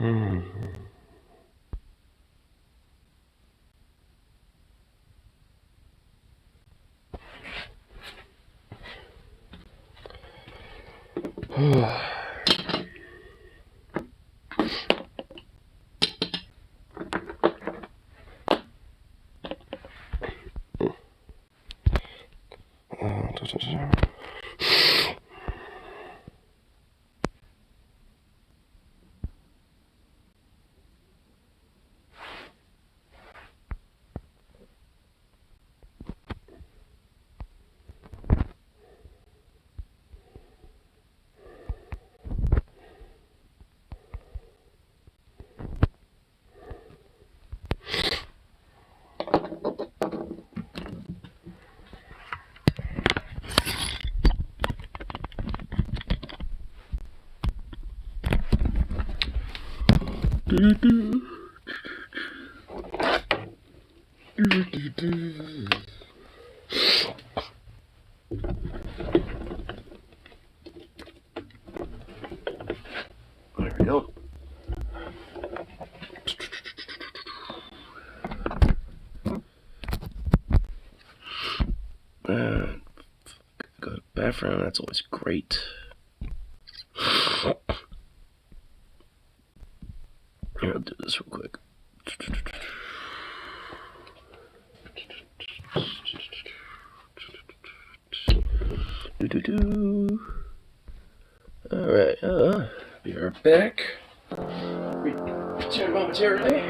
There we go. Got a bathroom, that's always great. Here, I'll do this real quick. Alright, be right back. Return momentarily.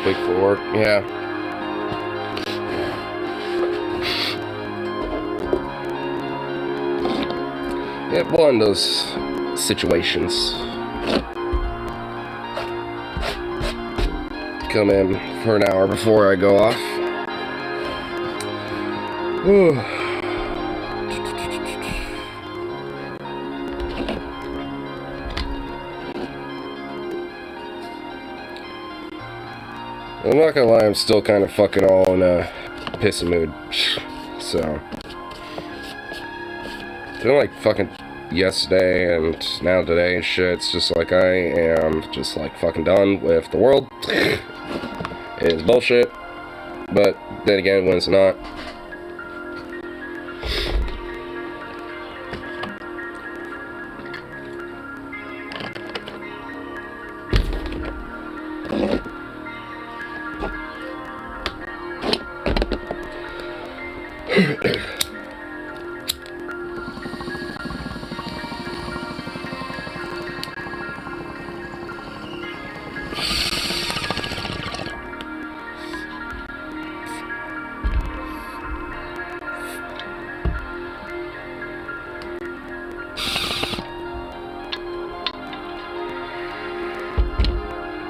Big for work, yeah. Yeah, one of those situations. Come in for an hour before I go off. I'm not gonna lie, I'm still kind of fucking all in a pissy mood. So, feeling like fucking yesterday and now today and shit. It's just like I am just like fucking done with the world. It's bullshit. But then again, when it's not.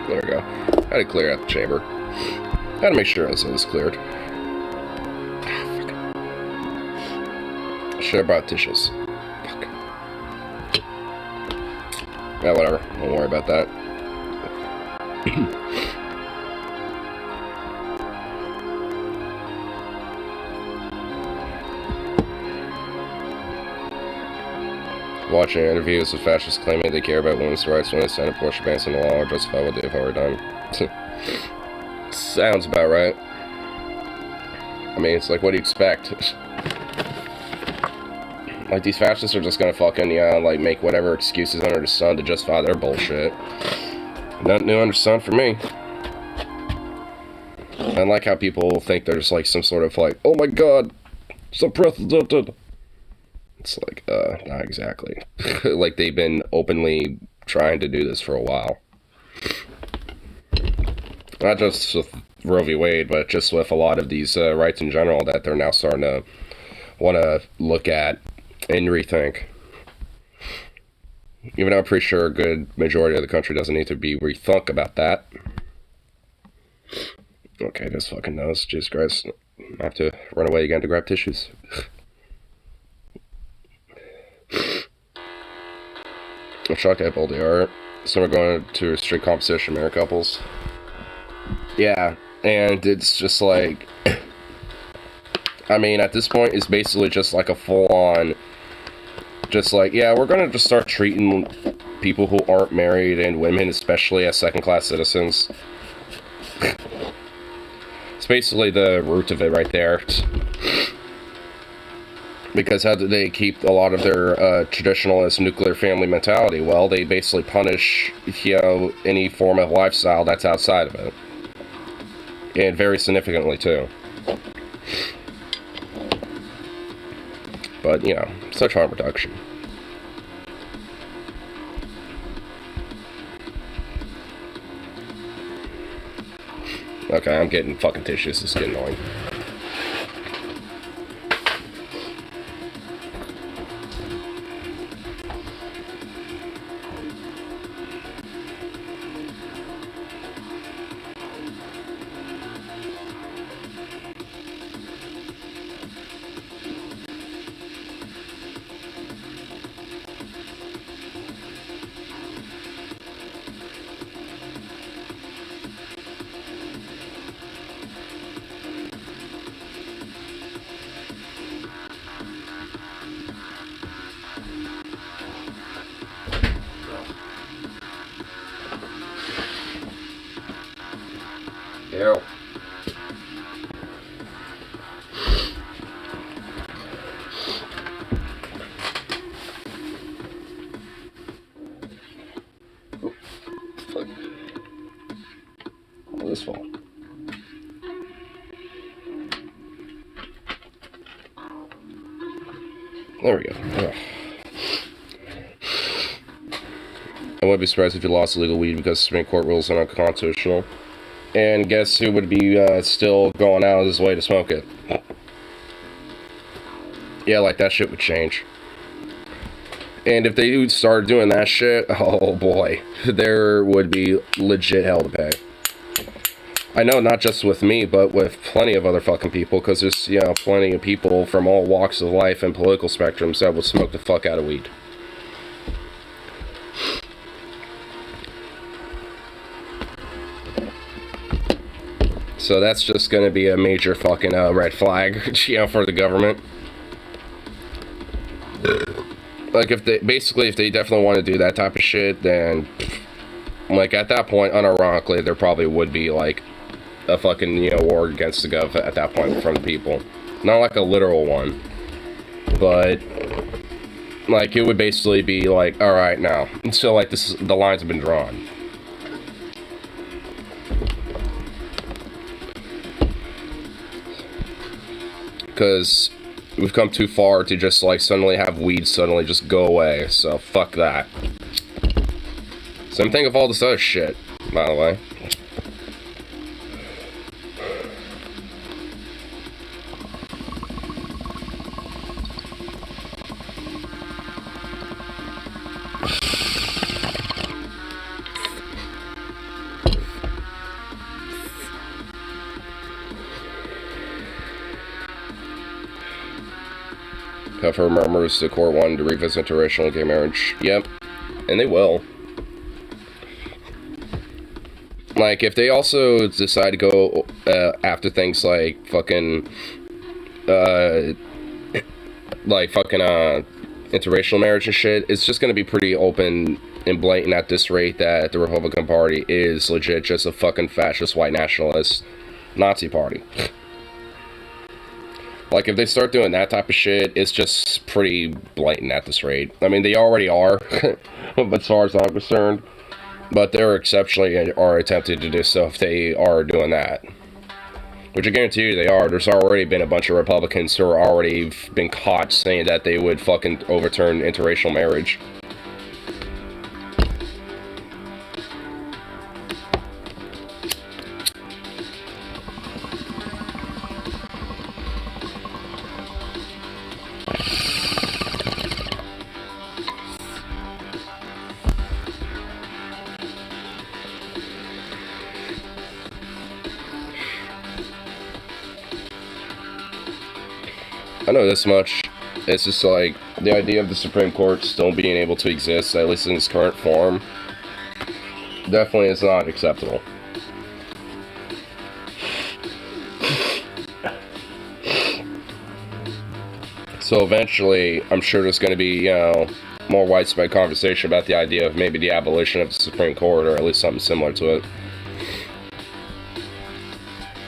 There we go. Had to clear out the chamber. Had to make sure this was cleared. Should have brought tissues. Fuck. Yeah, whatever. Don't worry about that. Watching interviews with fascists claiming they care about women's rights when they sign a portion bans in the law or justify what they've already done. Sounds about right. I mean, it's like, what do you expect? Like, these fascists are just gonna fucking, like, make whatever excuses under the sun to justify their bullshit. Nothing new under the sun for me. I like how people think there's, like, some sort of, like, oh my god, it's unprecedented. It's like, not exactly. Like, they've been openly trying to do this for a while. Not just with Roe v. Wade, but just with a lot of these rights in general that they're now starting to want to look at and rethink. Even though I'm pretty sure a good majority of the country doesn't need to be rethunk about that. Okay, this fucking nose. Jesus Christ. I have to run away again to grab tissues. I'm shocked at bold they are. So we're going to restrict competition married couples. Yeah, and it's just like... I mean, at this point, it's basically just like a full-on... Just like, yeah, we're gonna just start treating people who aren't married and women especially as second-class citizens. It's basically the root of it right there. Because how do they keep a lot of their traditionalist nuclear family mentality? Well, they basically punish, any form of lifestyle that's outside of it. And very significantly, too. But, such harm reduction. Okay, I'm getting fucking tissues. This is getting annoying. Ew. Fuck. Oh, this fall. There we go. Ugh. I wouldn't be surprised if you lost illegal weed because Supreme Court rules are unconstitutional. And guess who would be still going out of his way to smoke it? Yeah, like that shit would change. And if they started doing that shit, oh boy, there would be legit hell to pay. I know, not just with me, but with plenty of other fucking people, because there's, plenty of people from all walks of life and political spectrums that would smoke the fuck out of weed. So that's just going to be a major fucking red flag, for the government. Like, if they definitely want to do that type of shit, then, like, at that point, unironically, there probably would be, like, a fucking, war against the gov at that point from the people. Not like a literal one, but, like, it would basically be like, alright, now. So, like, the lines have been drawn. Because we've come too far to just, like, suddenly have weed suddenly just go away. So, fuck that. Same thing with all this other shit, by the way. However, murmurs the court wanted to revisit interracial and gay marriage. Yep, and they will. Like, if they also decide to go after things like fucking, interracial marriage and shit, it's just gonna be pretty open and blatant at this rate that the Republican Party is legit just a fucking fascist white nationalist Nazi party. Like, if they start doing that type of shit, it's just pretty blatant at this rate. I mean, they already are, as far as I'm concerned. But they're exceptionally are attempting to do so if they are doing that. Which I guarantee you they are. There's already been a bunch of Republicans who are already been caught saying that they would fucking overturn interracial marriage. I know this much. It's just like the idea of the Supreme Court still being able to exist, at least in its current form, definitely is not acceptable. So eventually, I'm sure there's going to be, more widespread conversation about the idea of maybe the abolition of the Supreme Court, or at least something similar to it.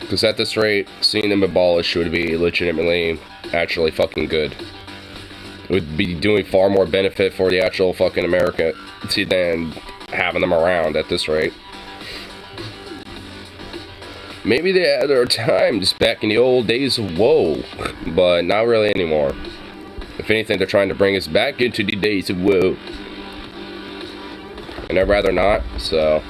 Because at this rate, seeing them abolished would be legitimately actually fucking good. It would be doing far more benefit for the actual fucking America than having them around at this rate. Maybe there are times back in the old days of woe, but not really anymore. If anything, they're trying to bring us back into the days of woe. And I'd rather not, so...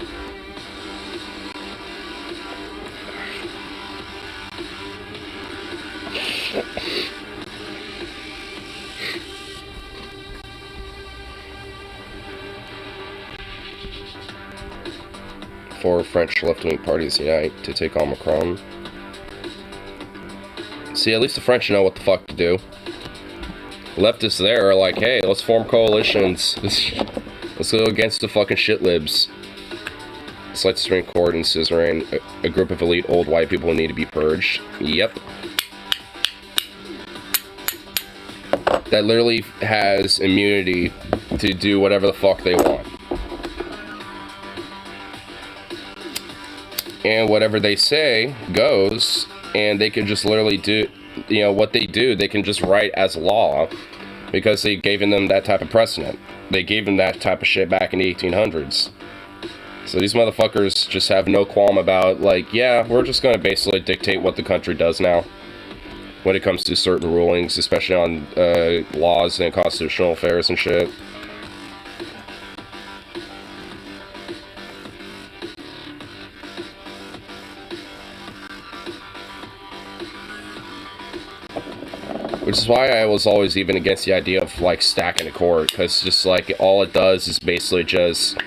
Four French left-wing parties unite to take on Macron. See, at least the French know what the fuck to do. Leftists there are like, hey, let's form coalitions. Let's go against the fucking shit libs. It's like the Supreme Court and scissoring a group of elite old white people who need to be purged. Yep. That literally has immunity to do whatever the fuck they want. And whatever they say goes, and they can just literally do, what they do, they can just write as law, because they gave them that type of precedent. They gave them that type of shit back in the 1800s. So these motherfuckers just have no qualm about, like, yeah, we're just going to basically dictate what the country does now when it comes to certain rulings, especially on laws and constitutional affairs and shit. Which is why I was always even against the idea of, like, stacking the court, because just, like, all it does is basically just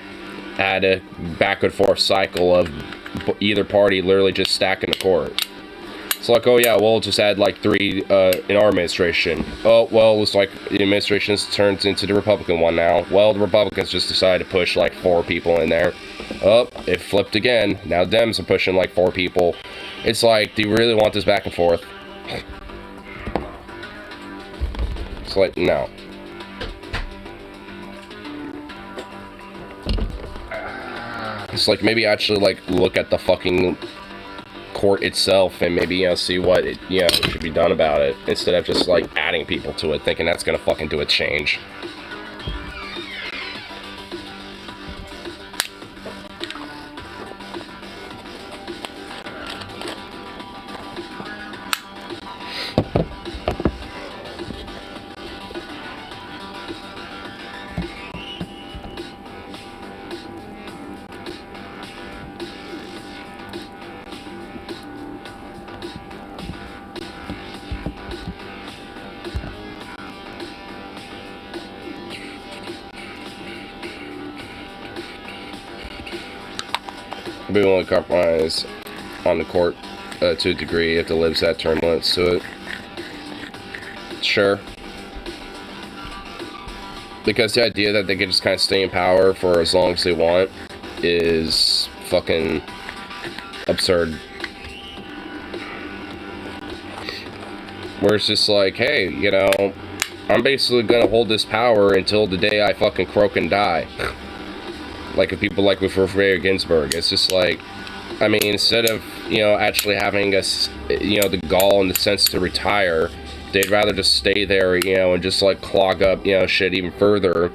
add a back and forth cycle of either party literally just stacking the court. It's like, oh yeah, we'll just add, like, 3 in our administration. Oh, well, it's like the administration turns into the Republican one now. Well, the Republicans just decided to push, like, 4 people in there. Oh, it flipped again. Now Dems are pushing, like, 4 people. It's like, do you really want this back and forth? It's like, no. It's like, maybe actually, like, look at the fucking court itself and maybe, see what it, should be done about it, instead of just, like, adding people to it, thinking that's gonna fucking do a change. Be willing to compromise on the court to a degree if the libs add term limits to it. Sure. Because the idea that they can just kind of stay in power for as long as they want is fucking absurd. Where it's just like, hey, I'm basically gonna hold this power until the day I fucking croak and die. Like, if people like with Ruth Bader Ginsburg, it's just like, I mean, instead of actually having the gall and the sense to retire. They'd rather just stay there, and just like clog up, shit even further,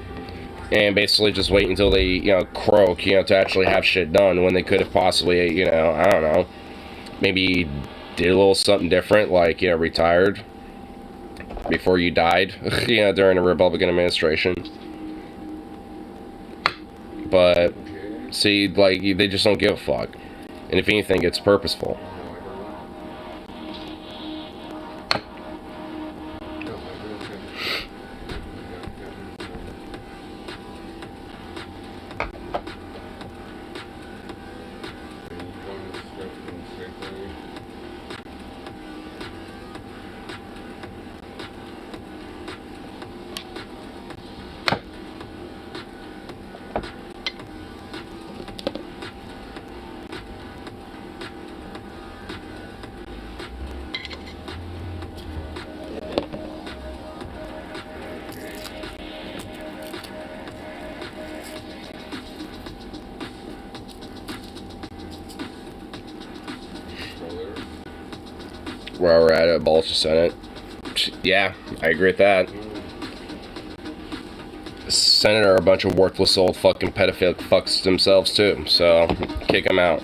and basically just wait until they, croak, to actually have shit done when they could have possibly, I don't know, maybe did a little something different, like, retired before you died, during a Republican administration. But, see, like, they just don't give a fuck. And if anything, it's purposeful. Where we're at abolish the Senate. Yeah, I agree with that. The Senate are a bunch of worthless old fucking pedophile fucks themselves too, so kick them out.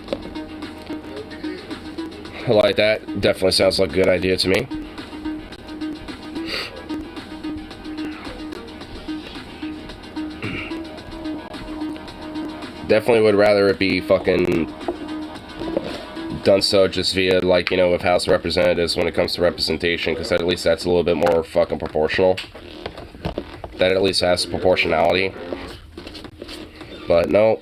I like that. Definitely sounds like a good idea to me. Definitely would rather it be fucking done so just via, like, with House of Representatives when it comes to representation, because at least that's a little bit more fucking proportional. That at least has proportionality. But no,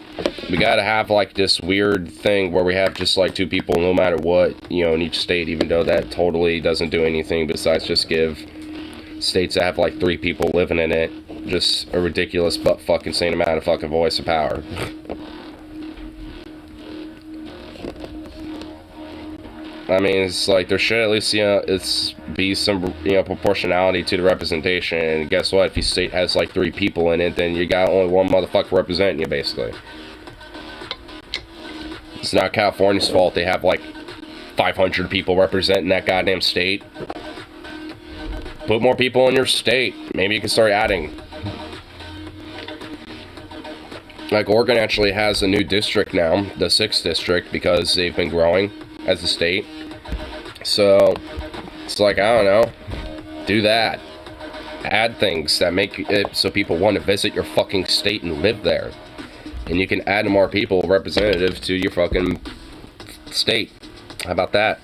we gotta have, like, this weird thing where we have just, like, 2 people no matter what, in each state, even though that totally doesn't do anything besides just give states that have, like, 3 people living in it just a ridiculous but fucking insane amount of fucking voice of power. I mean, it's like, there should at least, be some, proportionality to the representation. And guess what? If your state has, like, 3 people in it, then you got only one motherfucker representing you, basically. It's not California's fault they have, like, 500 people representing that goddamn state. Put more people in your state. Maybe you can start adding. Like, Oregon actually has a new district now, the 6th district, because they've been growing as a state. So it's like, I don't know, do that. Add things that make it so people want to visit your fucking state and live there. And you can add more people representative to your fucking state. How about that?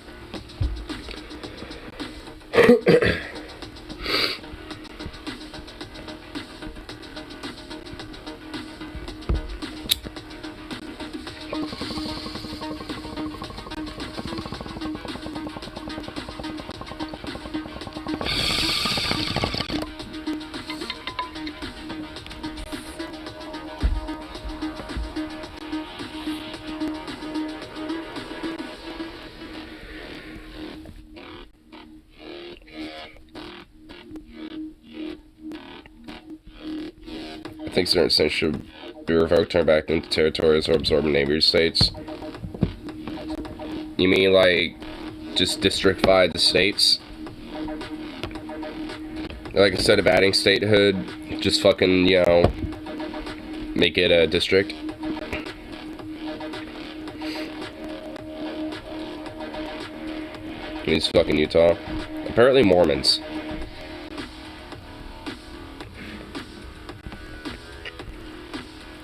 I think certain states should be revoked, turned back into territories, or absorbed in neighboring states. You mean, like, just districtify the states? Like, instead of adding statehood, just fucking, make it a district? Means fucking Utah. Apparently Mormons.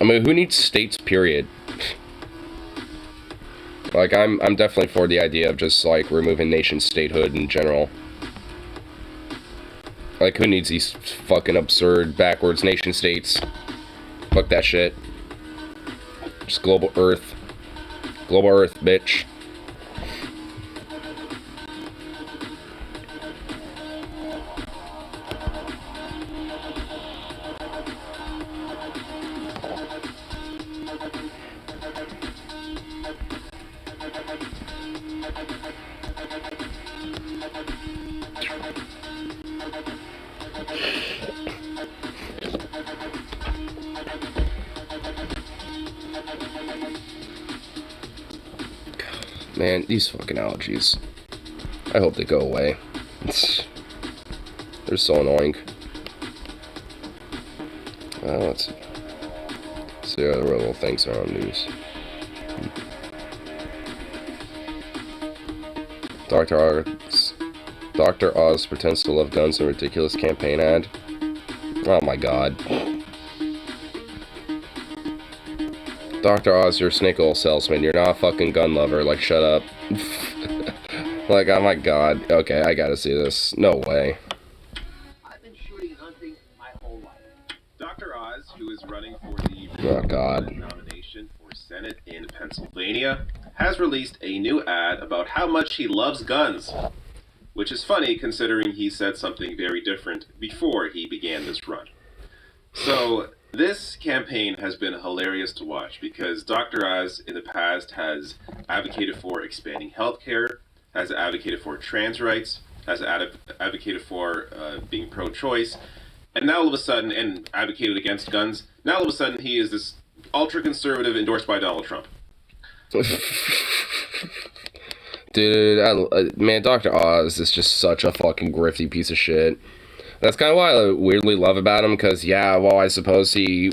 I mean, who needs states, period? Like, I'm definitely for the idea of just, like, removing nation statehood in general. Like, who needs these fucking absurd, backwards nation states? Fuck that shit. Just global Earth. Global Earth, bitch. man, these fucking allergies. I hope they go away. They're so annoying. Let's see other little things are on news. Dr. Oz pretends to love guns in a ridiculous campaign ad. Oh my god. Dr. Oz, you're a snake oil salesman. You're not a fucking gun lover. Like, shut up. Like, oh my god. Okay, I gotta see this. No way. I've been shooting and hunting my whole life. Dr. Oz, who is running for the nomination for Senate in Pennsylvania, has released a new ad about how much he loves guns. Which is funny considering he said something very different before he began this run. So, this campaign has been hilarious to watch because Dr. Oz in the past has advocated for expanding healthcare, has advocated for trans rights, has advocated for being pro-choice, and now all of a sudden, and advocated against guns, now all of a sudden he is this ultra-conservative endorsed by Donald Trump. Dude, man, Dr. Oz is just such a fucking grifty piece of shit. That's kind of what I weirdly love about him, because, yeah, while I suppose he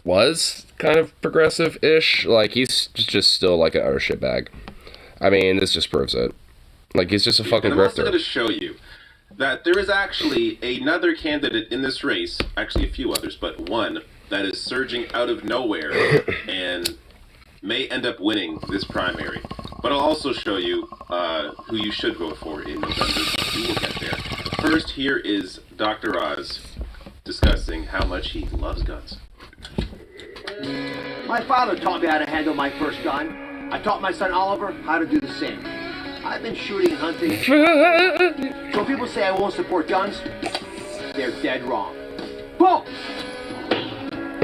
was kind of progressive-ish, like, he's just still, like, an utter shitbag. I mean, this just proves it. Like, he's just a fucking grifter. I'm also going to show you that there is actually another candidate in this race, actually a few others, but one that is surging out of nowhere and may end up winning this primary. But I'll also show you who you should vote for in November. We will get there. First, here is Dr. Oz discussing how much he loves guns. My father taught me how to handle my first gun. I taught my son Oliver how to do the same. I've been shooting and hunting. So people say I won't support guns, they're dead wrong. Boom!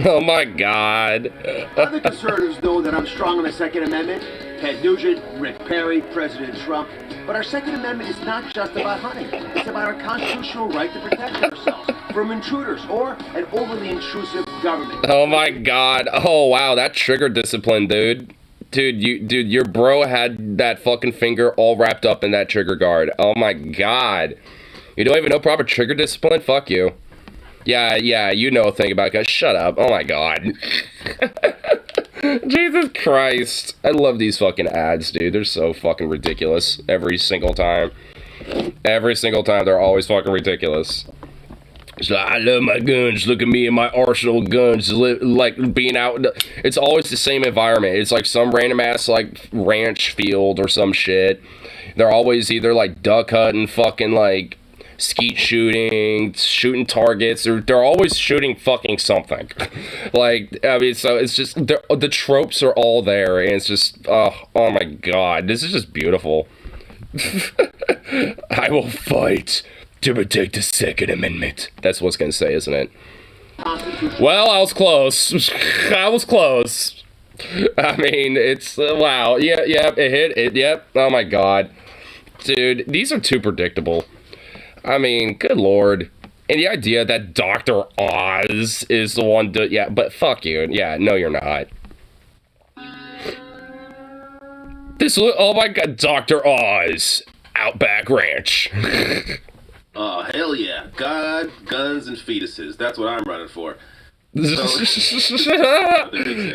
Oh my god. Other conservatives know that I'm strong on the Second Amendment. Ted Nugent, Rick Perry, President Trump. But our Second Amendment is not just about hunting. It's about our constitutional right to protect ourselves from intruders or an overly intrusive government. Oh my god. Oh wow, that trigger discipline, dude. Dude, your bro had that fucking finger all wrapped up in that trigger guard. Oh my god. You don't even know proper trigger discipline? Fuck you. Yeah, you know a thing about guys. Shut up. Oh my god. Jesus Christ. I love these fucking ads, dude. They're so fucking ridiculous every single time. Every single time, they're always fucking ridiculous. It's like, I love my guns. Look at me and my arsenal of guns. Like, being out. It's always the same environment. It's like some random ass, like, ranch field or some shit. They're always either, like, duck hunting, fucking, like, skeet shooting targets. They're always shooting fucking something. Like, I mean, so it's just, the tropes are all there, and it's just, oh my god, this is just beautiful. I will fight to protect the Second Amendment. That's what it's gonna say, isn't it? Well, I was close. I was close. I mean, it's, wow. Yeah, it hit it, yep. Oh my god. Dude, these are too predictable. I mean, good lord. And the idea that Dr. Oz is the one to, yeah, but fuck you. Yeah, no, you're not. Oh my god, Dr. Oz, Outback Ranch. Oh, hell yeah. God, guns, and fetuses. That's what I'm running for. So,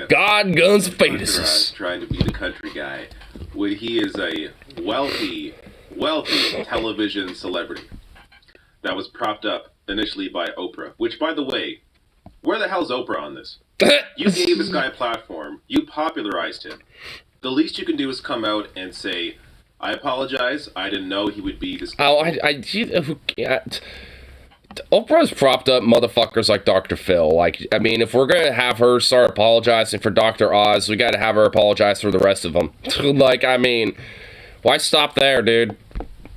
God, guns, fetuses. Trying to be the country guy when he is a wealthy television celebrity that was propped up initially by Oprah, which, by the way, where the hell's Oprah on this? You gave this guy a platform. You popularized him. The least you can do is come out and say, I apologize. I didn't know he would be this guy. Oh, Oprah's propped up motherfuckers like Dr. Phil. Like, I mean, if we're gonna have her start apologizing for Dr. Oz, we gotta have her apologize for the rest of them. Like, I mean, why stop there, dude?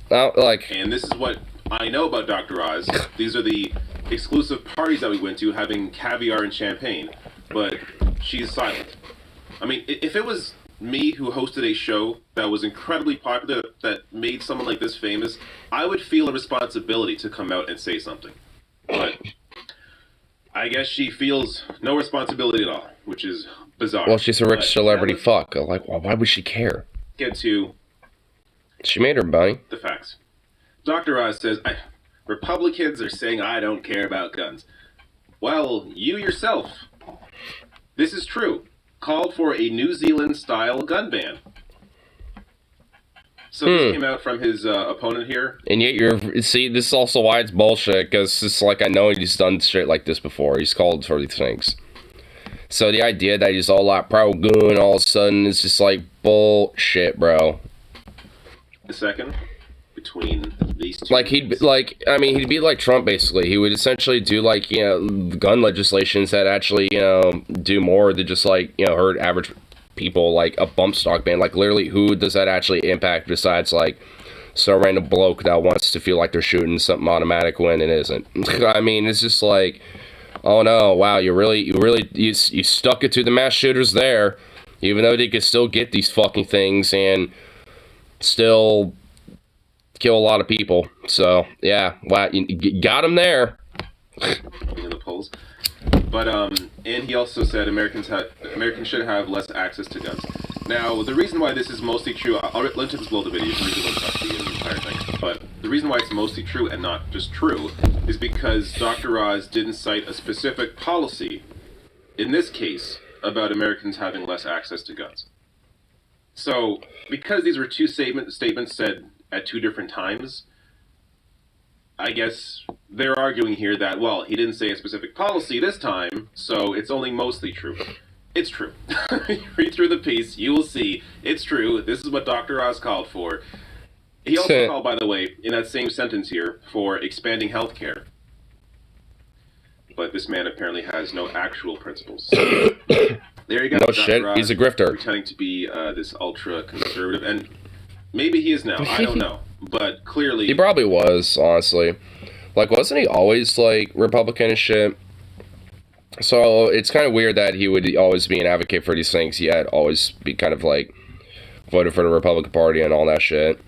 And this is what I know about Dr. Oz. These are the exclusive parties that we went to, having caviar and champagne. But she's silent. I mean, if it was me who hosted a show that was incredibly popular, that made someone like this famous, I would feel a responsibility to come out and say something. But I guess she feels no responsibility at all, which is bizarre. Well, she's a rich celebrity fuck. Like, why would she care? get to She made her money. the facts. Dr. Oz says, Republicans are saying I don't care about guns. Well, you yourself, this is true, called for a New Zealand-style gun ban. So this came out from his opponent here. And yet see, this is also why it's bullshit, because it's like, I know he's done shit like this before. He's called for these things. So the idea that he's all like pro-gun all of a sudden is just like bullshit, bro. The second, between these two. Like, he'd be like Trump, basically. He would essentially do, like, gun legislations that actually, do more than just, like, hurt average people, like a bump stock ban. Like, literally, who does that actually impact besides, like, some random bloke that wants to feel like they're shooting something automatic when it isn't? I mean, it's just like, oh no, wow, you stuck it to the mass shooters there, even though they could still get these fucking things and still kill a lot of people. So yeah, wow, you got him there. In the polls. But and he also said Americans should have less access to guns. Now, the reason why this is mostly true, I'll link to this below the video so you can look up the entire thing. But the reason why it's mostly true and not just true is because Dr. Oz didn't cite a specific policy, in this case, about Americans having less access to guns. So, because these were two statements said at two different times, I guess they're arguing here that, well, he didn't say a specific policy this time, so it's only mostly true. It's true. Read through the piece, you will see it's true. This is what Dr. Oz called for. He also called, by the way, in that same sentence here, for expanding healthcare. But this man apparently has no actual principles. So, there you go. No Dr. shit, Oz he's a grifter. Pretending to be this ultra-conservative, and maybe he is now, I don't know. But clearly... He probably was, honestly. Like, wasn't he always, like, Republican and shit? So, it's kind of weird that he would always be an advocate for these things, yet always be kind of, like, voted for the Republican Party and all that shit.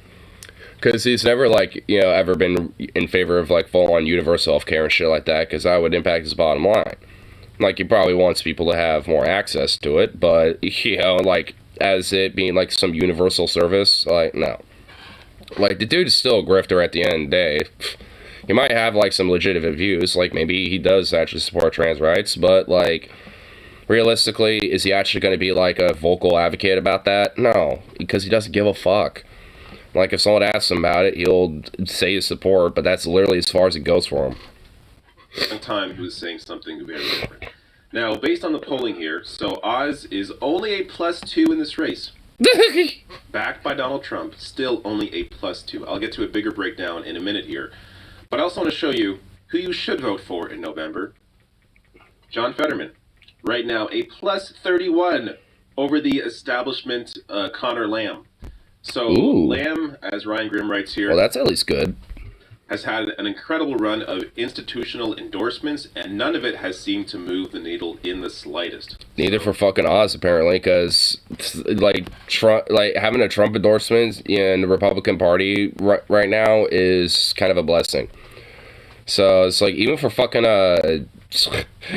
Because he's never, like, ever been in favor of, like, full-on universal healthcare and shit like that, because that would impact his bottom line. Like, he probably wants people to have more access to it, but, like, as it being, like, some universal service, like, no. Like, the dude is still a grifter at the end of the day. He might have, like, some legitimate views. Like, maybe he does actually support trans rights. But, like, realistically, is he actually going to be, like, a vocal advocate about that? No. Because he doesn't give a fuck. Like, if someone asks him about it, he'll say his support. But that's literally as far as it goes for him. One time he was saying something very different. Now, based on the polling here, so Oz is only a +2 in this race. Backed by Donald Trump, still only a +2. I'll get to a bigger breakdown in a minute here. But I also want to show you who you should vote for in November. John Fetterman. Right now, a +31 over the establishment Connor Lamb. So, Ooh. Lamb, as Ryan Grimm writes here... Well, that's at least good. ...has had an incredible run of institutional endorsements, and none of it has seemed to move the needle in the slightest. Neither for fucking Oz, apparently, because, like, Trump, like, having a Trump endorsement in the Republican Party right now is kind of a blessing. So, it's like, even for fucking,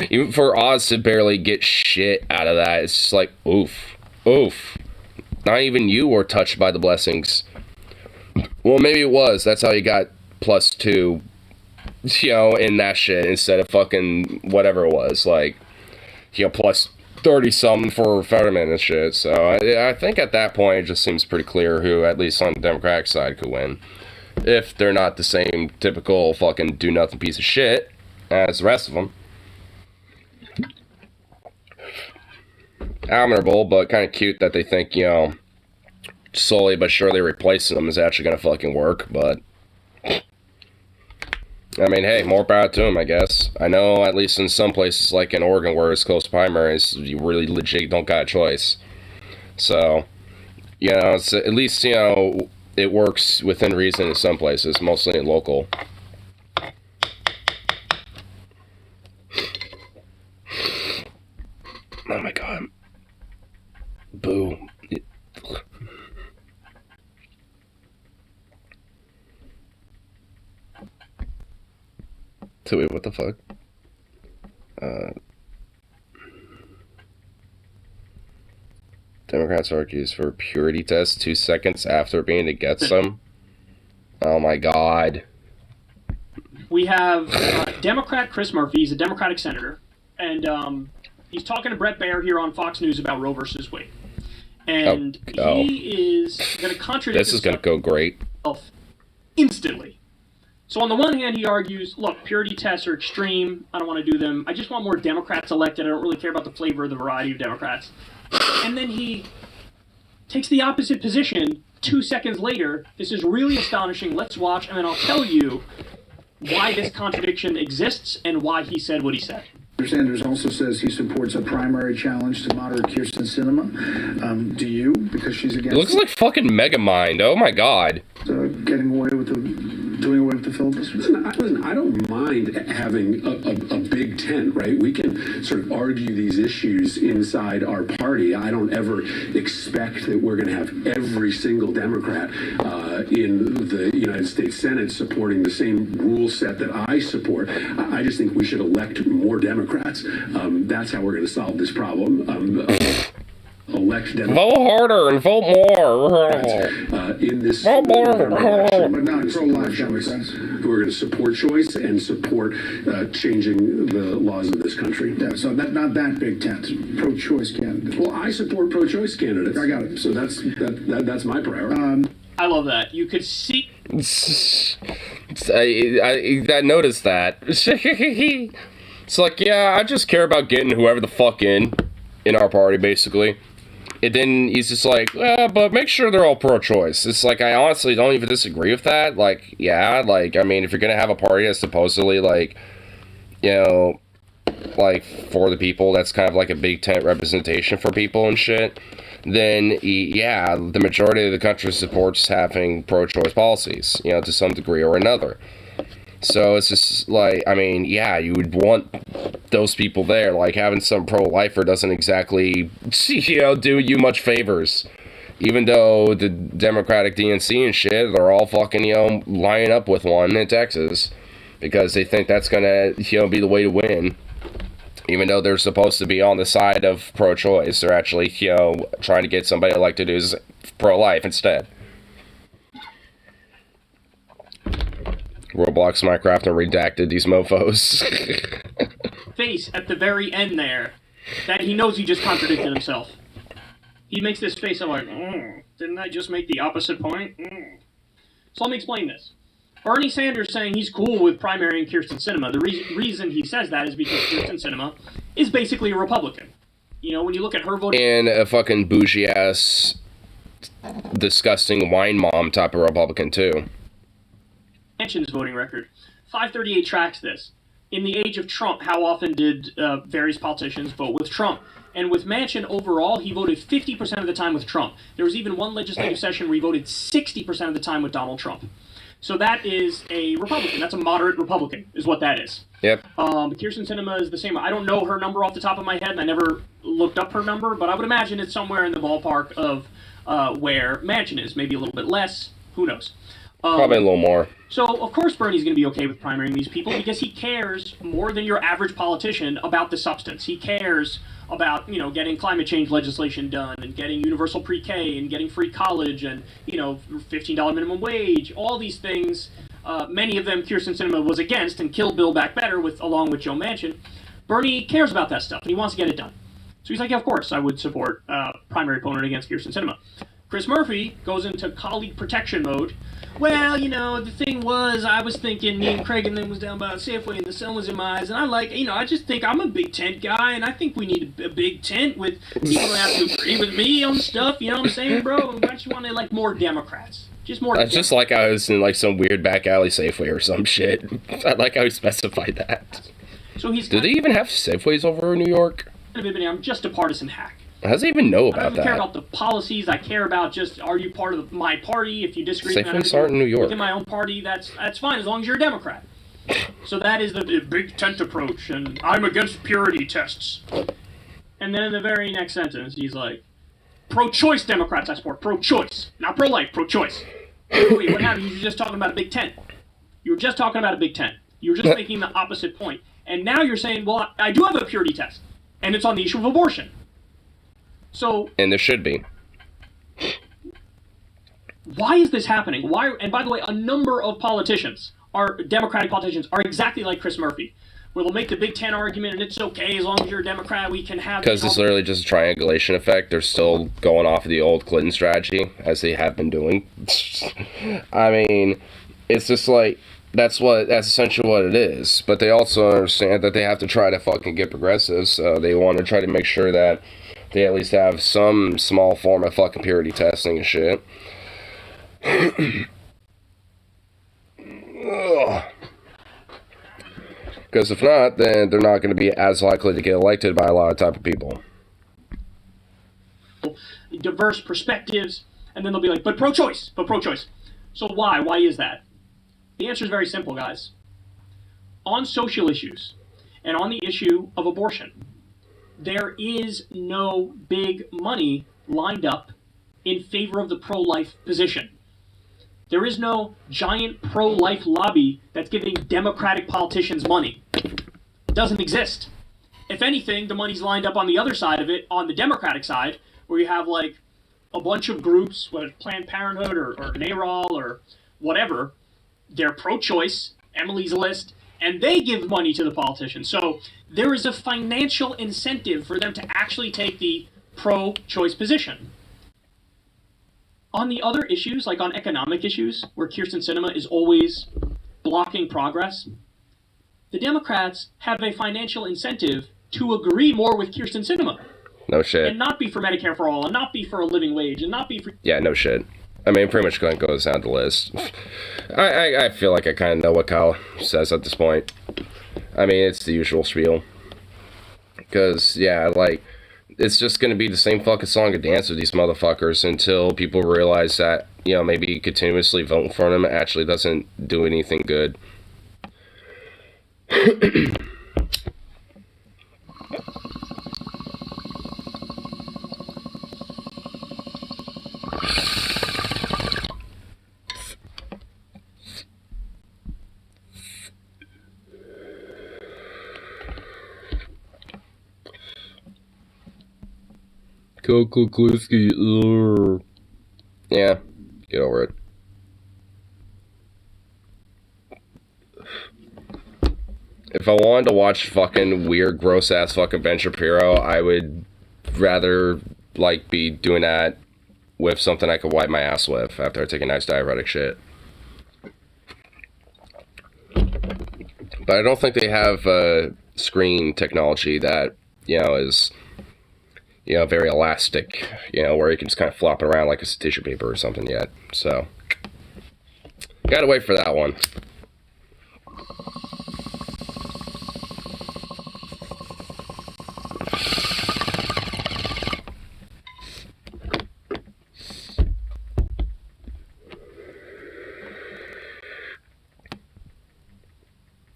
even for Oz to barely get shit out of that, it's just like, oof. Not even you were touched by the blessings. Well, maybe it was. That's how you got +2, in that shit instead of fucking whatever it was, like, +30 something for Fetterman and shit. So I think at that point it just seems pretty clear who, at least on the Democratic side, could win. If they're not the same typical fucking do nothing piece of shit as the rest of them. Admirable, but kind of cute that they think, slowly but surely replacing them is actually gonna fucking work, but I mean, hey, more power to them, I guess. I know, at least in some places, like in Oregon, where it's close to primaries, you really legit don't got a choice. So, it's, at least, it works within reason in some places, mostly in local. Oh my god. Boo. So wait, what the fuck? Democrat Democrats argues for a purity test 2 seconds after being to get some. Oh my God. We have Democrat Chris Murphy. He's a Democratic senator. And he's talking to Bret Baier here on Fox News about Roe versus Wade. And he is going to contradict This is going to go great. Instantly. So on the one hand, he argues, look, purity tests are extreme. I don't want to do them. I just want more Democrats elected. I don't really care about the flavor or the variety of Democrats. And then he takes the opposite position 2 seconds later. This is really astonishing. Let's watch, and then I'll tell you why this contradiction exists and why he said what he said. Sanders also says he supports a primary challenge to moderate Kyrsten Sinema. Do you? Because she's against... It looks like fucking Megamind. Oh my God. Doing away with the filibuster. Listen, I don't mind having a big tent, right? We can sort of argue these issues inside our party. I don't ever expect that we're going to have every single Democrat in the United States Senate supporting the same rule set that I support. I just think we should elect more Democrats. That's how we're going to solve this problem. Elect Democrats. Vote harder and vote more. In this vote more. But not pro-life Democrats. Who are going to support choice and support changing the laws of this country. Yeah, so not that big tent. Pro-choice candidates. Well, I support pro-choice candidates. I got it. So that's my priority. I love that. You could see... I noticed that. It's like, yeah, I just care about getting whoever the fuck in our party, basically. And then he's just like, but make sure they're all pro-choice. It's like, I honestly don't even disagree with that. Like, yeah, like, I mean, if you're gonna have a party that's supposedly, like, you know, like, for the people, that's kind of like a big tent representation for people and shit, then, yeah, the majority of the country supports having pro-choice policies, you know, to some degree or another. So it's just like, I mean, yeah, you would want those people there. Like, having some pro-lifer doesn't exactly, you know, do you much favors. Even though the Democratic DNC and shit, they're all fucking, you know, lining up with one in Texas because they think that's gonna, you know, be the way to win. Even though they're supposed to be on the side of pro-choice, they're actually, you know, trying to get somebody elected who's pro-life instead. Roblox, Minecraft, and Redacted, these mofos. Face at the very end there that he knows he just contradicted himself. He makes this face of like, didn't I just make the opposite point? So let me explain this. Bernie Sanders saying he's cool with primarying Kyrsten Sinema. The reason he says that is because Kyrsten Sinema is basically a Republican. You know, when you look at her voting... And a fucking bougie-ass, disgusting wine mom type of Republican, too. Manchin's voting record. 538 tracks this. In the age of Trump, how often did various politicians vote with Trump? And with Manchin, overall, he voted 50% of the time with Trump. There was even one legislative session where he voted 60% of the time with Donald Trump. So that is a Republican. That's a moderate Republican, is what that is. Yep. Kyrsten Sinema is the same. I don't know her number off the top of my head, and I never looked up her number, but I would imagine it's somewhere in the ballpark of where Manchin is. Maybe a little bit less. Who knows? Probably a little more. So, of course, Bernie's going to be okay with primarying these people because he cares more than your average politician about the substance. He cares about, you know, getting climate change legislation done and getting universal pre-K and getting free college and, you know, $15 minimum wage, all these things. Many of them Kyrsten Sinema was against and killed Build Back Better along with Joe Manchin. Bernie cares about that stuff and he wants to get it done. So he's like, yeah, of course, I would support primary opponent against Kyrsten Sinema. Chris Murphy goes into colleague protection mode. Well, you know, the thing was, I was thinking me and Craig and them was down by Safeway and the sun was in my eyes, and I just think I'm a big tent guy, and I think we need a big tent with people that have to agree with me on stuff, you know what I'm saying, bro? And I just want to elect more Democrats. Just more That's just like I was in like some weird back alley Safeway or some shit. I like how he specified that. So he's Do they even have Safeways over in New York? I'm just a partisan hack. How does he even know about I don't that? care about the policies. I care about just, are you part of my party? If you disagree Safeways aren't in New York. within my own party, that's fine, as long as you're a Democrat. So that is the big tent approach, and I'm against purity tests. And then in the very next sentence, he's like, pro-choice Democrats I support, pro-choice. Not pro-life, pro-choice. Wait, what happened? You were just talking about a big tent. You were just talking about a big tent. You were just making the opposite point. And now you're saying, well, I do have a purity test, and it's on the issue of abortion. So, and there should be. Why is this happening? Why? And by the way, a number of politicians, Democratic politicians, are exactly like Chris Murphy, where they'll make the Big Ten argument, and it's okay as long as you're a Democrat, we can have. Because it's literally just a triangulation effect. They're still going off of the old Clinton strategy, as they have been doing. I mean, it's just like, that's essentially what it is. But they also understand that they have to try to fucking get progressive, so they want to try to make sure that they at least have some small form of fucking purity testing and shit. Because if not, then they're not going to be as likely to get elected by a lot of type of people. Diverse perspectives, and then they'll be like, but pro-choice. So why? Why is that? The answer is very simple, guys. On social issues, and on the issue of abortion, there is no big money lined up in favor of the pro-life position. There is no giant pro-life lobby that's giving Democratic politicians money. It doesn't exist. If anything, the money's lined up on the other side of it, on the Democratic side, where you have like a bunch of groups, whether it's Planned Parenthood or NARAL or whatever, they're pro-choice, Emily's List, and they give money to the politicians. So there is a financial incentive for them to actually take the pro-choice position. On the other issues, like on economic issues, where Kyrsten Sinema is always blocking progress, the Democrats have a financial incentive to agree more with Kyrsten Sinema. No shit. And not be for Medicare for all, and not be for a living wage, and not be for... Yeah, no shit. I mean, pretty much goes down the list. I feel like I kind of know what Kyle says at this point. I mean, it's the usual spiel. Because, yeah, like, it's just going to be the same fucking song and dance with these motherfuckers until people realize that, you know, maybe continuously voting for them actually doesn't do anything good. Coco Klisky. Yeah, get over it. If I wanted to watch fucking weird, gross ass fucking Ben Shapiro, I would rather like be doing that with something I could wipe my ass with after I take a nice diuretic shit. But I don't think they have screen technology that, you know, is, you know, very elastic, you know, where you can just kind of flop it around like a tissue paper or something yet. So, gotta wait for that one.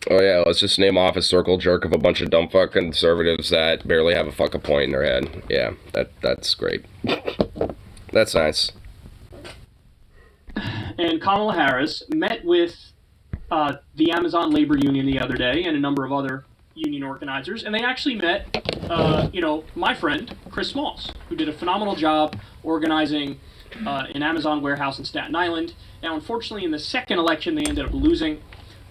Oh yeah, let's just name off a circle jerk of a bunch of dumb fucking conservatives that barely have a fucking point in their head. Yeah, that's great. That's nice. And Kamala Harris met with the Amazon Labor Union the other day and a number of other union organizers, and they actually met, my friend, Chris Smalls, who did a phenomenal job organizing an Amazon warehouse in Staten Island. Now, unfortunately, in the second election, they ended up losing.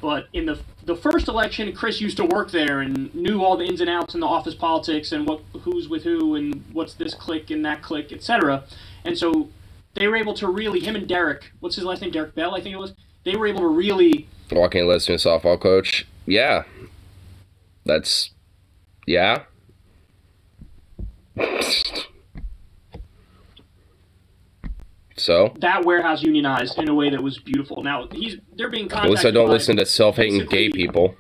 But in the first election, Chris used to work there and knew all the ins and outs in the office politics and who's with who and what's this clique and that clique, etc. And so they were able to really, him and Derek, what's his last name, Derek Bell, I think it was, they were able to really... Walking lesbian softball coach. Yeah. That's... Yeah. So? That warehouse unionized in a way that was beautiful. Now, they're being contacted. At least I don't listen to self-hating gay people.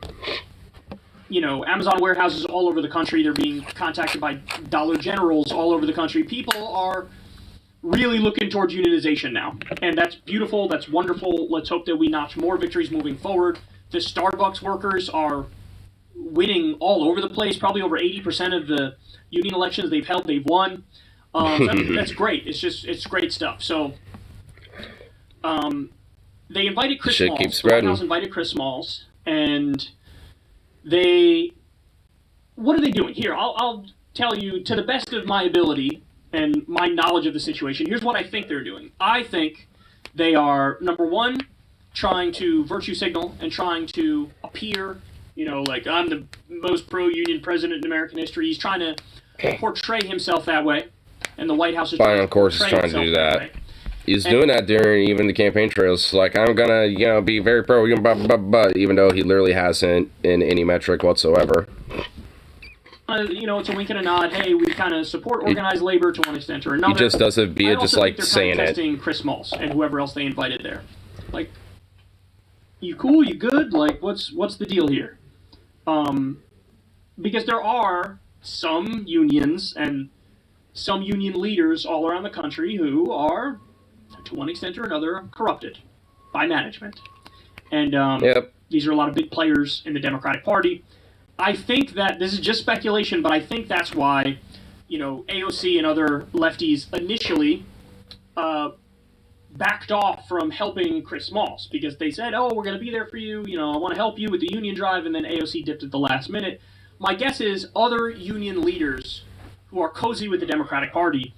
You know, Amazon warehouses all over the country. They're being contacted by Dollar Generals all over the country. People are really looking towards unionization now. And that's beautiful. That's wonderful. Let's hope that we notch more victories moving forward. The Starbucks workers are winning all over the place. Probably over 80% of the union elections they've held, they've won. That's great. It's great stuff. So, they invited Chris Smalls. Keeps spreading. The White House invited Chris Smalls, and what are they doing? Here, I'll tell you, to the best of my ability, and my knowledge of the situation, here's what I think they're doing. I think they are, number one, trying to virtue signal and trying to appear, like I'm the most pro-union president in American history. He's trying to portray himself that way, and the White House is Fine, of course, is trying to do that. He's doing that during even the campaign trails. Like, I'm gonna, be very pro, even though he literally hasn't in any metric whatsoever. It's a wink and a nod. Hey, we kind of support organized labor to one extent or another. He just does it via just like saying it. Testing Chris Smalls and whoever else they invited there. Like, you cool? You good? Like, what's the deal here? Because there are some unions and some union leaders all around the country who are, to one extent or another, corrupted by management. And these are a lot of big players in the Democratic Party. I think that, this is just speculation, but I think that's why, AOC and other lefties initially backed off from helping Chris Smalls, because they said, oh, we're going to be there for you, I want to help you with the union drive, and then AOC dipped at the last minute. My guess is other union leaders who are cozy with the Democratic Party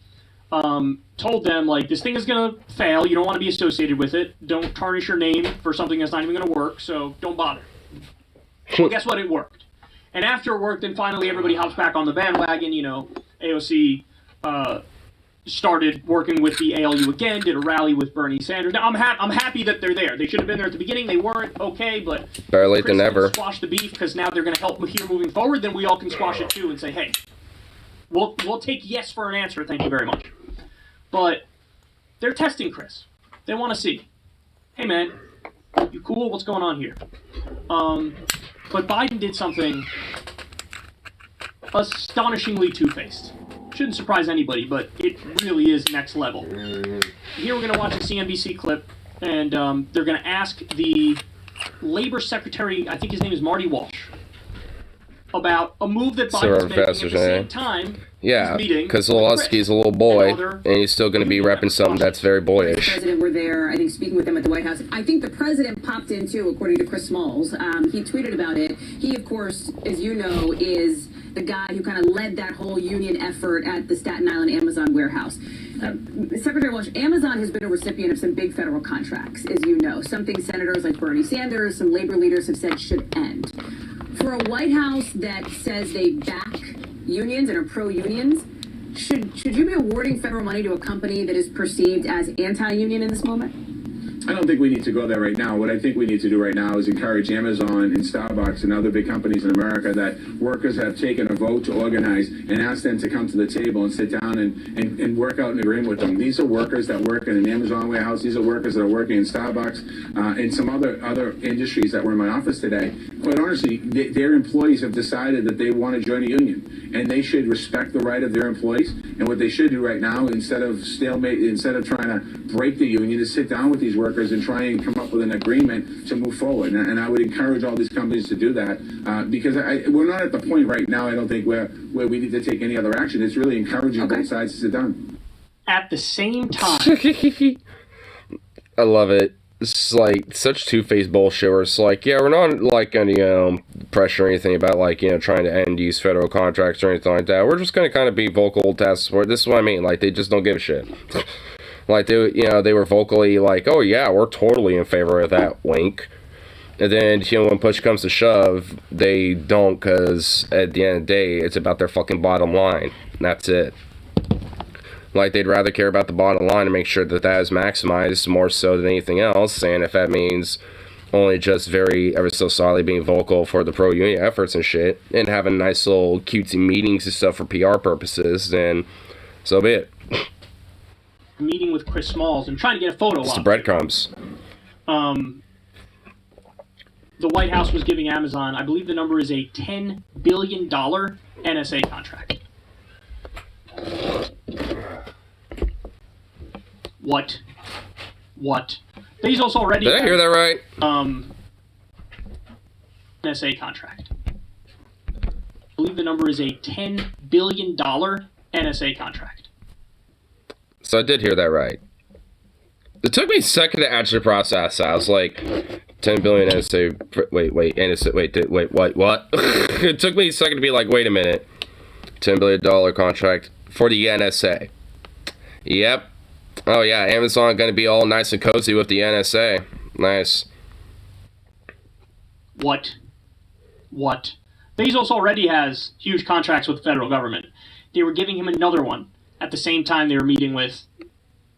told them, like, this thing is going to fail, you don't want to be associated with it, don't tarnish your name for something that's not even going to work, so don't bother. Well, guess what? It worked. And after it worked, then finally everybody hops back on the bandwagon. AOC started working with the ALU again, did a rally with Bernie Sanders. Now, I'm happy that they're there. They should have been there at the beginning. They weren't, okay, but better late than never. Squash the beef, because now they're going to help here moving forward. Then we all can squash it too and say, hey, we'll take yes for an answer. Thank you very much. But they're testing Chris. They want to see, hey, man, you cool? What's going on here? But Biden did something astonishingly two-faced. Shouldn't surprise anybody, but it really is next level. Here we're going to watch a CNBC clip, and they're going to ask the Labor Secretary, I think his name is Marty Walsh, about a move that Biden's making at the same time. Yeah, because Zelensky's a little boy, and he's still going to be repping something that's very boyish. The president were there, I think, speaking with them at the White House. I think the president popped in, too, according to Chris Smalls. He tweeted about it. He, of course, as you know, is the guy who kind of led that whole union effort at the Staten Island Amazon warehouse. Secretary Walsh, Amazon has been a recipient of some big federal contracts, as you know. Something senators like Bernie Sanders, some labor leaders have said should end. For a White House that says they back unions and are pro-unions, should you be awarding federal money to a company that is perceived as anti-union in this moment? I don't think we need to go there right now. What I think we need to do right now is encourage Amazon and Starbucks and other big companies in America that workers have taken a vote to organize and ask them to come to the table and sit down and work out an agreement with them. These are workers that work in an Amazon warehouse. These are workers that are working in Starbucks and some other industries that were in my office today. Quite honestly, their employees have decided that they want to join a union, and they should respect the right of their employees. And what they should do right now, instead of trying to break the union, is sit down with these workers and try and come up with an agreement to move forward. And I would encourage all these companies to do that because we're not at the point right now, I don't think, where we need to take any other action. It's really encouraging both sides to sit down. At the same time. I love it. It's like such two-faced bullshit where it's like, yeah, we're not like any pressure or anything about like, trying to end these federal contracts or anything like that. We're just going to kind of be vocal to support. This is what I mean. Like, they just don't give a shit. Like, they were vocally like, oh, yeah, we're totally in favor of that, wink. And then, when push comes to shove, they don't, because at the end of the day, it's about their fucking bottom line. And that's it. Like, they'd rather care about the bottom line and make sure that is maximized more so than anything else. And if that means only just very, ever so slightly being vocal for the pro-union efforts and shit, and having nice little cutesy meetings and stuff for PR purposes, then so be it. Meeting with Chris Smalls and trying to get a photo it's the breadcrumbs. The White House was giving Amazon, I believe the number is a $10 billion NSA contract. What? Bezos already... Did I hear that right? NSA contract. I believe the number is a $10 billion NSA contract. So I did hear that right. It took me a second to actually process that. I was like, 10 billion NSA... Wait, what? It took me a second to be like, wait a minute. $10 billion contract for the NSA. Yep. Oh yeah, Amazon gonna be all nice and cozy with the NSA. Nice. What? Bezos already has huge contracts with the federal government. They were giving him another one at the same time they were meeting with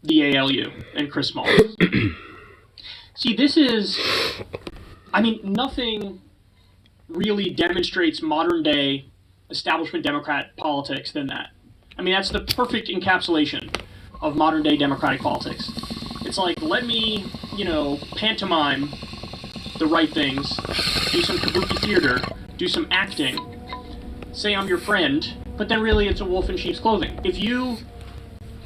the ALU and Chris Smalls. See, this is... I mean, nothing really demonstrates modern-day establishment Democrat politics than that. I mean, that's the perfect encapsulation of modern-day Democratic politics. It's like, let me, pantomime the right things, do some kabuki theater, do some acting, say I'm your friend, but then really it's a wolf in sheep's clothing. If you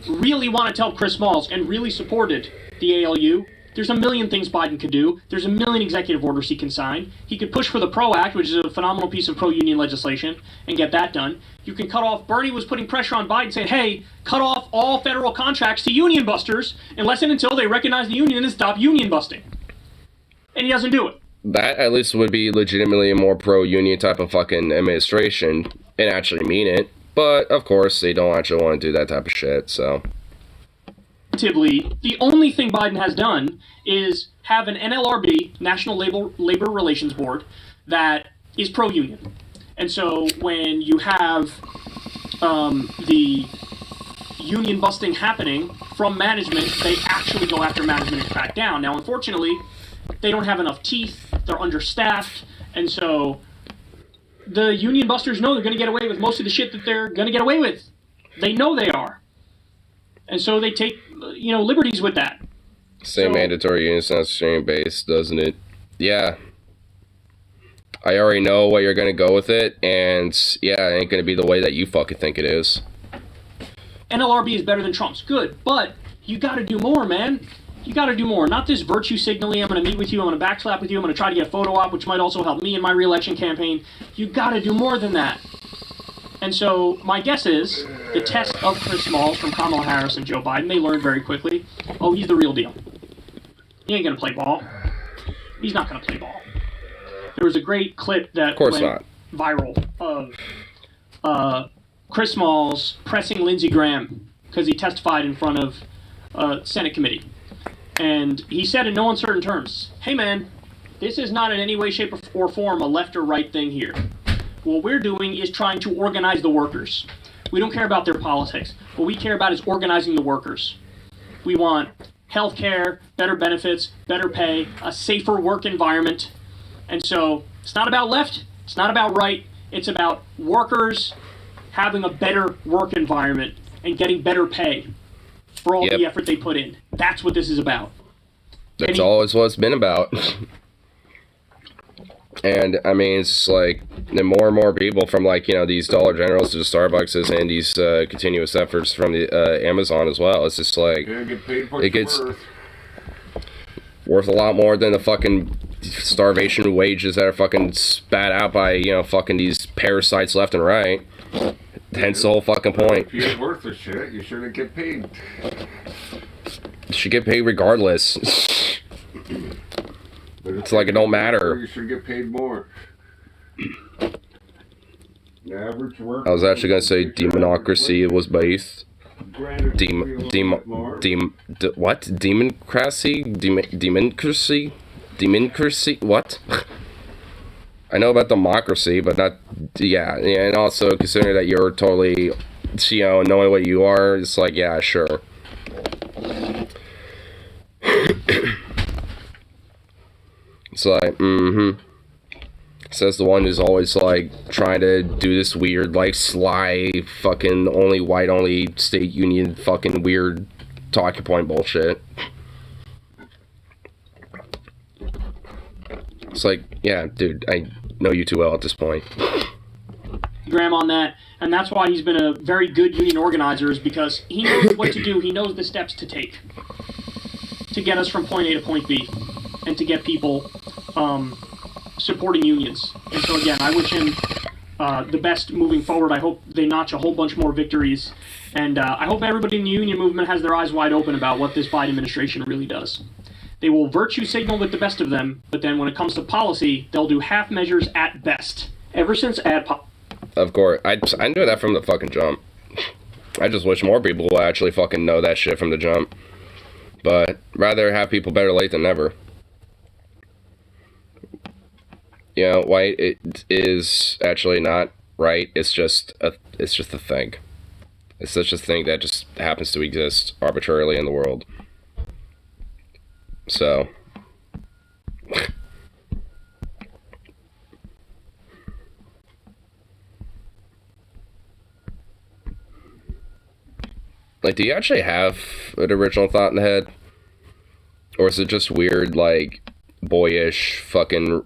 really want to tell Chris Smalls and really supported the ALU, there's a million things Biden could do. There's a million executive orders he can sign. He could push for the PRO Act, which is a phenomenal piece of pro-union legislation, and get that done. You can cut off... Bernie was putting pressure on Biden saying, hey, cut off all federal contracts to union busters unless and until they recognize the union and stop union busting. And he doesn't do it. That at least would be legitimately a more pro-union type of fucking administration and actually mean it. But, of course, they don't actually want to do that type of shit, so... The only thing Biden has done is have an NLRB, National Labor Relations Board, that is pro-union. And so when you have the union busting happening from management, they actually go after management and crack down. Now, unfortunately, they don't have enough teeth, they're understaffed, and so the union busters know they're going to get away with most of the shit that they're going to get away with. They know they are. And so they take, liberties with that. Same mandatory union sounds extreme base, doesn't it? Yeah. I already know what you're going to go with it, and yeah, it ain't going to be the way that you fucking think it is. NLRB is better than Trump's. Good, but you got to do more, man. You got to do more. Not this virtue signaling, I'm going to meet with you, I'm going to backslap with you, I'm going to try to get a photo op, which might also help me in my re-election campaign. You got to do more than that. And so my guess is the test of Chris Smalls from Kamala Harris and Joe Biden, they learned very quickly, oh, he's the real deal. He ain't going to play ball. He's not going to play ball. There was a great clip that went viral of Chris Smalls pressing Lindsey Graham because he testified in front of a Senate committee. And he said in no uncertain terms, hey man, this is not in any way, shape, or form a left or right thing here. What we're doing is trying to organize the workers. We don't care about their politics. What we care about is organizing the workers. We want health care, better benefits, better pay, a safer work environment. And so it's not about left, it's not about right, it's about workers having a better work environment and getting better pay for all the effort they put in. That's what this is about. That's always what it's been about. And I mean, it's like the more and more people from these Dollar Generals to the Starbucks and these continuous efforts from the Amazon as well. It's just like it gets worth a lot more than the fucking starvation wages that are fucking spat out by fucking these parasites left and right. Hence the whole fucking point. If you're worth the shit, you shouldn't get paid. You should get paid regardless. It's like it don't matter. You should get paid more. The average worker. I was actually gonna say demonocracy was based. What? Democracy? Democracy? What? I know about democracy, but not. Yeah, and also considering that you're totally, knowing what you are, it's like, yeah, sure. It's like, says the one who's always trying to do this weird sly fucking only white only state union fucking weird talking point bullshit. It's like, yeah, dude, I know you too well at this point. Graham on that, and that's why he's been a very good union organizer, is because he knows what to do, he knows the steps to take to get us from point A to point B and to get people supporting unions. And so again, I wish him the best moving forward. I hope they notch a whole bunch more victories, and I hope everybody in the union movement has their eyes wide open about what this Biden administration really does. They will virtue signal with the best of them, but then when it comes to policy, they'll do half measures at best. Ever since Of course, I knew that from the fucking jump. I just wish more people would actually fucking know that shit from the jump. But rather have people better late than never. You know, white it is actually not right. It's just a thing. It's such a thing that just happens to exist arbitrarily in the world. So like, do you actually have an original thought in the head? Or is it just weird, like, boyish, fucking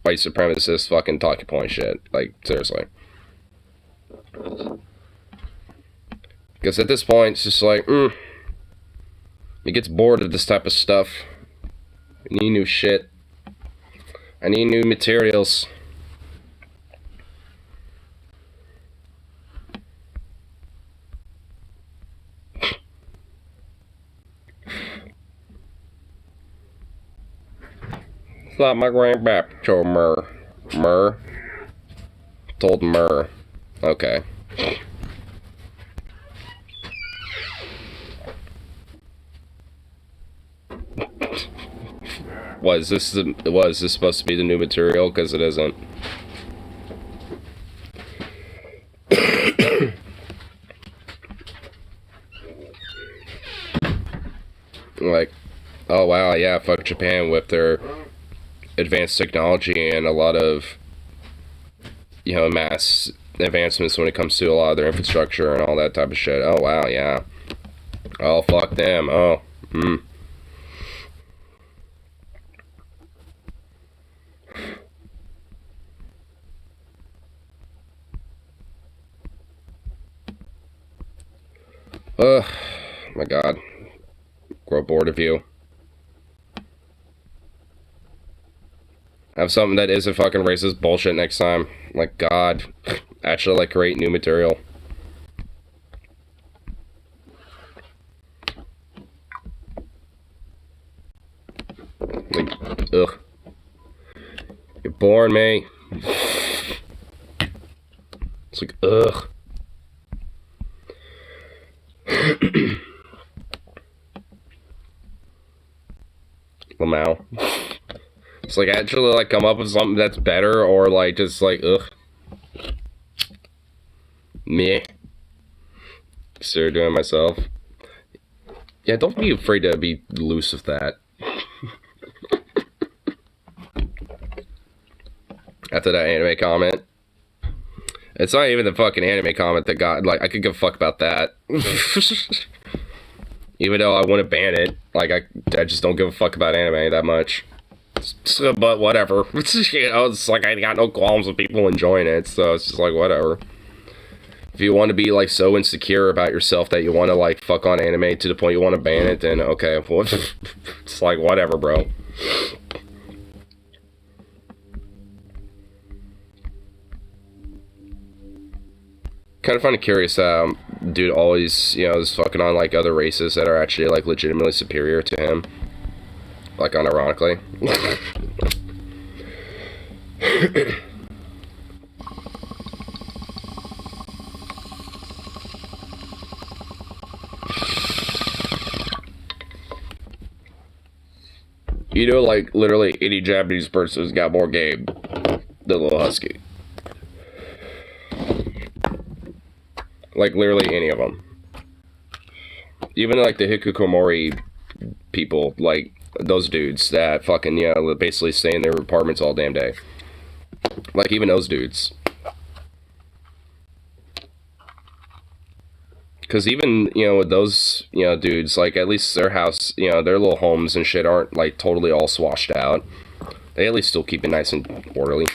white supremacist fucking talking point shit? Like, seriously. Because at this point, it's just like, it gets bored of this type of stuff. I need new shit. I need new materials. Thought my grandbap told Mur. Told Mur. Okay. Was this supposed to be the new material? Because it isn't. Like, oh wow, yeah, fuck Japan with their advanced technology and a lot of, you know, mass advancements when it comes to a lot of their infrastructure and all that type of shit. Oh wow, yeah. Oh fuck them. Oh, oh my god. Grow bored of you. Have something that isn't fucking racist bullshit next time. Like, God. Actually, like, create new material. Like, ugh. You're boring me. It's like, ugh. Lamau. It's like, actually, like, come up with something that's better, or like, just like, ugh. Meh. Still doing myself. Yeah, don't be afraid to be loose with that. After that anime comment. It's not even the fucking anime comment that got, like, I could give a fuck about that. Even though I wouldn't ban it. Like, I just don't give a fuck about anime that much. So, but whatever. You know, it's like, I got no qualms with people enjoying it, so it's just like, whatever. If you want to be, like, so insecure about yourself that you want to, like, fuck on anime to the point you want to ban it, then okay, well, it's like, whatever, bro. Kind of find it curious, dude always, you know, is fucking on, like, other races that are actually, like, legitimately superior to him. Like, unironically. You know, like, literally any Japanese person's got more game than Little Husky. Like, literally any of them. Even, like, the Hikikomori people, like, those dudes that fucking, you know, basically stay in their apartments all damn day. Like, even those dudes. Because even, you know, with those, you know, dudes, like, at least their house, you know, their little homes and shit aren't, like, totally all swashed out. They at least still keep it nice and orderly.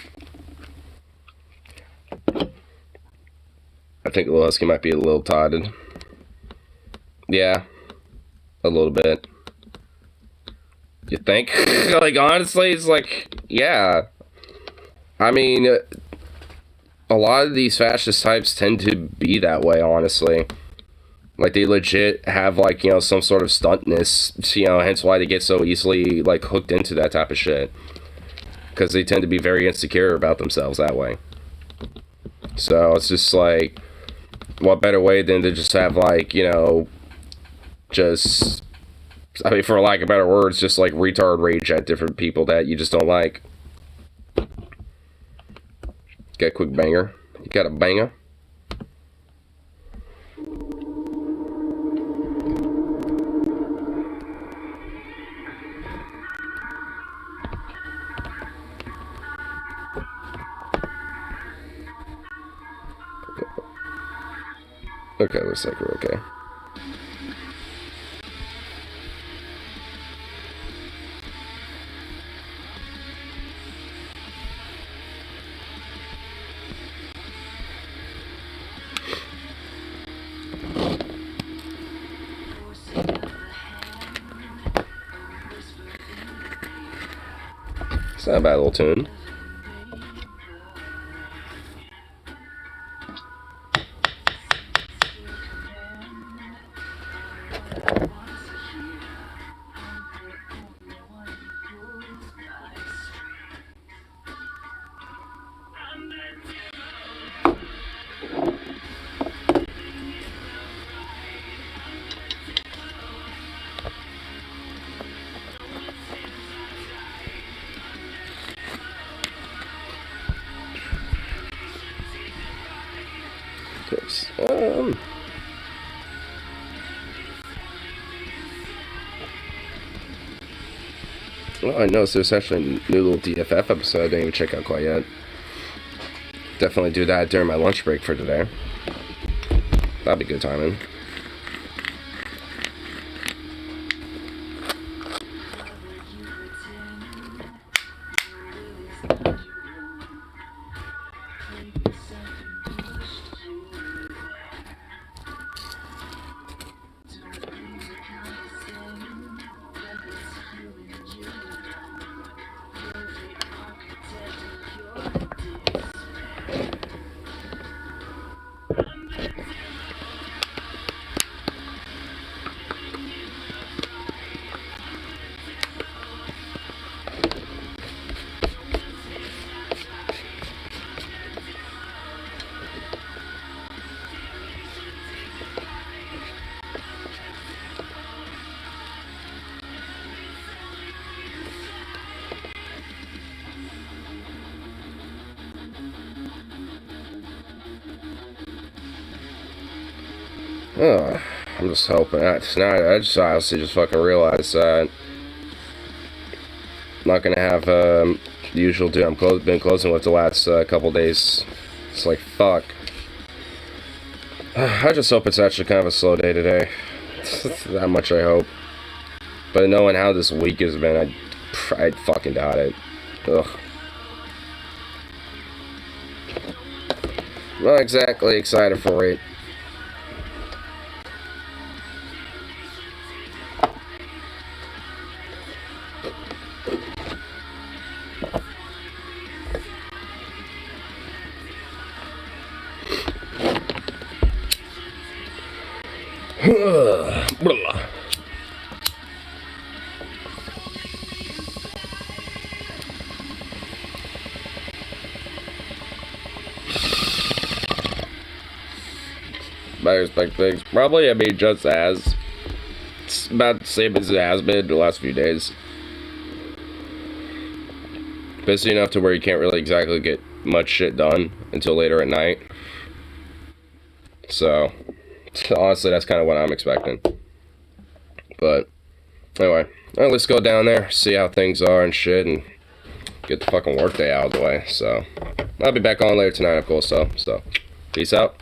I think Little Husky might be a little totted. Yeah. A little bit. You think? Like, honestly, it's like, yeah. I mean, a lot of these fascist types tend to be that way, honestly. Like, they legit have, like, you know, some sort of stuntness, you know, hence why they get so easily, like, hooked into that type of shit. Because they tend to be very insecure about themselves that way. So, it's just like, what better way than to just have, like, you know, just, I mean, for lack of better words, just like retard rage at different people that you just don't like. Get a quick banger. You got a banger? Okay, looks like we're okay. It's not a bad little tune. Well, I noticed there's actually a new little DFF episode I didn't even check out quite yet. Definitely do that during my lunch break for today. That'd be good timing. I'm just hoping. I just honestly just fucking realized that I'm not gonna have the usual dude I'm been closing with the last couple days. It's like, fuck. I just hope it's actually kind of a slow day today. That much I hope. But knowing how this week has been, I fucking doubt it. Ugh. Not exactly excited for it. I expect things probably, I mean, just as it's about the same as it has been the last few days. Busy enough to where you can't really exactly get much shit done until later at night. So honestly, that's kind of what I'm expecting. But anyway, let's go down there, see how things are and shit, and get the fucking workday out of the way. So I'll be back on later tonight, of course. So peace out.